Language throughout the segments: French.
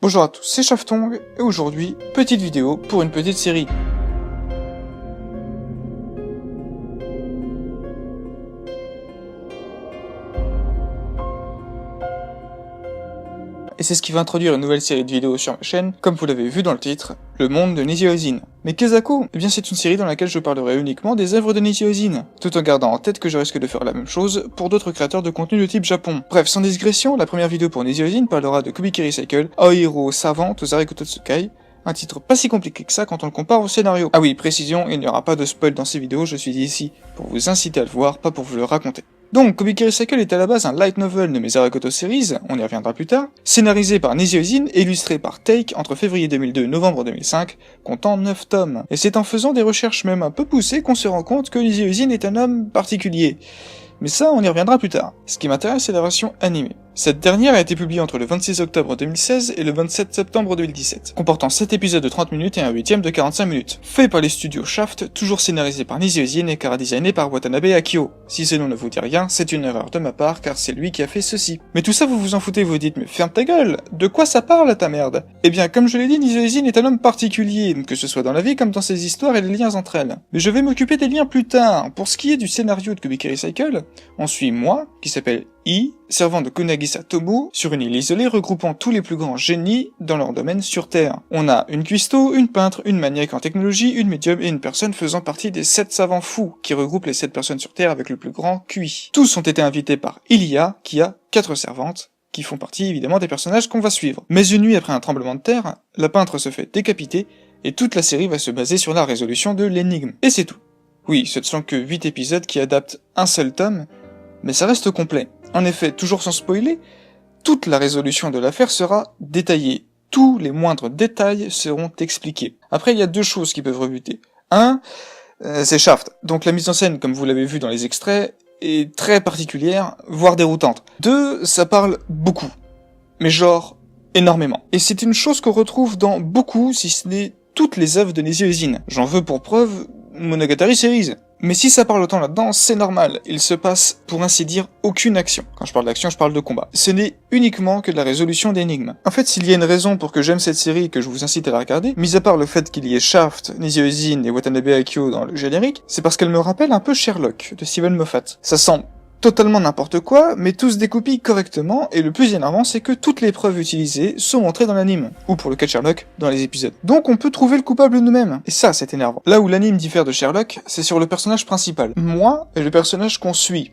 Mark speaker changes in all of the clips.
Speaker 1: Bonjour à tous, c'est Shaftong, et aujourd'hui, petite vidéo pour une petite série. Et c'est ce qui va introduire une nouvelle série de vidéos sur ma chaîne, comme vous l'avez vu dans le titre, Le Monde de Niji Ozin. Mais Kezako, eh bien c'est une série dans laquelle je parlerai uniquement des œuvres de Niji Ozin, tout en gardant en tête que je risque de faire la même chose pour d'autres créateurs de contenu de type Japon. Bref, sans digression, la première vidéo pour Niji Ozin parlera de Kubikiri Cycle, Aohiro Savant Ozarekoto Tsukai, un titre pas si compliqué que ça quand on le compare au scénario. Ah oui, précision, il n'y aura pas de spoil dans ces vidéos, je suis ici pour vous inciter à le voir, pas pour vous le raconter. Donc, Kubikiri Cycle est à la base un light novel de mes Arekoto Series, on y reviendra plus tard, scénarisé par Niji Ozin et illustré par Take entre février 2002 et novembre 2005, comptant 9 tomes. Et c'est en faisant des recherches même un peu poussées qu'on se rend compte que Niji Ozin est un homme particulier. Mais ça, on y reviendra plus tard. Ce qui m'intéresse, c'est la version animée. Cette dernière a été publiée entre le 26 octobre 2016 et le 27 septembre 2017, comportant 7 épisodes de 30 minutes et un 8ème de 45 minutes. Fait par les studios Shaft, toujours scénarisé par Niji Ozin et chara-designé par Watanabe Akio. Si ce nom ne vous dit rien, c'est une erreur de ma part car c'est lui qui a fait ceci. Mais tout ça vous vous en foutez, vous dites, mais ferme ta gueule, de quoi ça parle ta merde? Eh bien, comme je l'ai dit, Niji Ozin est un homme particulier, que ce soit dans la vie comme dans ses histoires et les liens entre elles. Mais je vais m'occuper des liens plus tard. Pour ce qui est du scénario de Kubikiri Cycle, on suit moi, qui s'appelle I, servant de Kunagisa Tomo, sur une île isolée regroupant tous les plus grands génies dans leur domaine sur Terre. On a une cuistot, une peintre, une maniaque en technologie, une médium et une personne faisant partie des 7 savants fous, qui regroupent les 7 personnes sur Terre avec le plus grand QI. Tous ont été invités par Ilia, qui a 4 servantes, qui font partie évidemment des personnages qu'on va suivre. Mais une nuit après un tremblement de terre, la peintre se fait décapiter, et toute la série va se baser sur la résolution de l'énigme. Et c'est tout. Oui, ce ne sont que 8 épisodes qui adaptent un seul tome, mais ça reste complet. En effet, toujours sans spoiler, toute la résolution de l'affaire sera détaillée. Tous les moindres détails seront expliqués. Après, il y a deux choses qui peuvent rebuter. Un, c'est Shaft. Donc la mise en scène, comme vous l'avez vu dans les extraits, est très particulière, voire déroutante. Deux, ça parle beaucoup. Mais genre, énormément. Et c'est une chose qu'on retrouve dans beaucoup, si ce n'est toutes les œuvres de Niji Ozin. J'en veux pour preuve Monogatari Series. Mais si ça parle autant là-dedans, c'est normal, il se passe, pour ainsi dire, aucune action. Quand je parle d'action, je parle de combat. Ce n'est uniquement que de la résolution d'énigmes. En fait, s'il y a une raison pour que j'aime cette série et que je vous incite à la regarder, mis à part le fait qu'il y ait Shaft, Niji Ozin et Watanabe Akio dans le générique, c'est parce qu'elle me rappelle un peu Sherlock, de Steven Moffat. Ça semble totalement n'importe quoi, mais tout se découpille correctement, et le plus énervant, c'est que toutes les preuves utilisées sont montrées dans l'anime, ou pour le cas de Sherlock, dans les épisodes. Donc on peut trouver le coupable nous-mêmes, et ça c'est énervant. Là où l'anime diffère de Sherlock, c'est sur le personnage principal. Moi, et le personnage qu'on suit.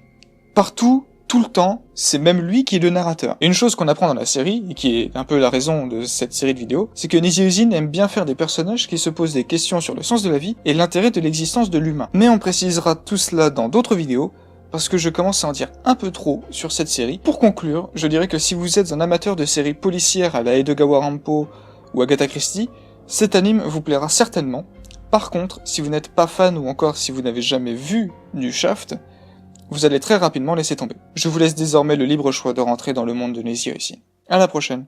Speaker 1: Partout, tout le temps, c'est même lui qui est le narrateur. Et une chose qu'on apprend dans la série, et qui est un peu la raison de cette série de vidéos, c'est que Niji Ozin aime bien faire des personnages qui se posent des questions sur le sens de la vie et l'intérêt de l'existence de l'humain. Mais on précisera tout cela dans d'autres vidéos, parce que je commence à en dire un peu trop sur cette série. Pour conclure, je dirais que si vous êtes un amateur de séries policières à la Edogawa Rampo ou Agatha Christie, cet anime vous plaira certainement. Par contre, si vous n'êtes pas fan ou encore si vous n'avez jamais vu du Shaft, vous allez très rapidement laisser tomber. Je vous laisse désormais le libre choix de rentrer dans le monde de Niji Ozin. À la prochaine.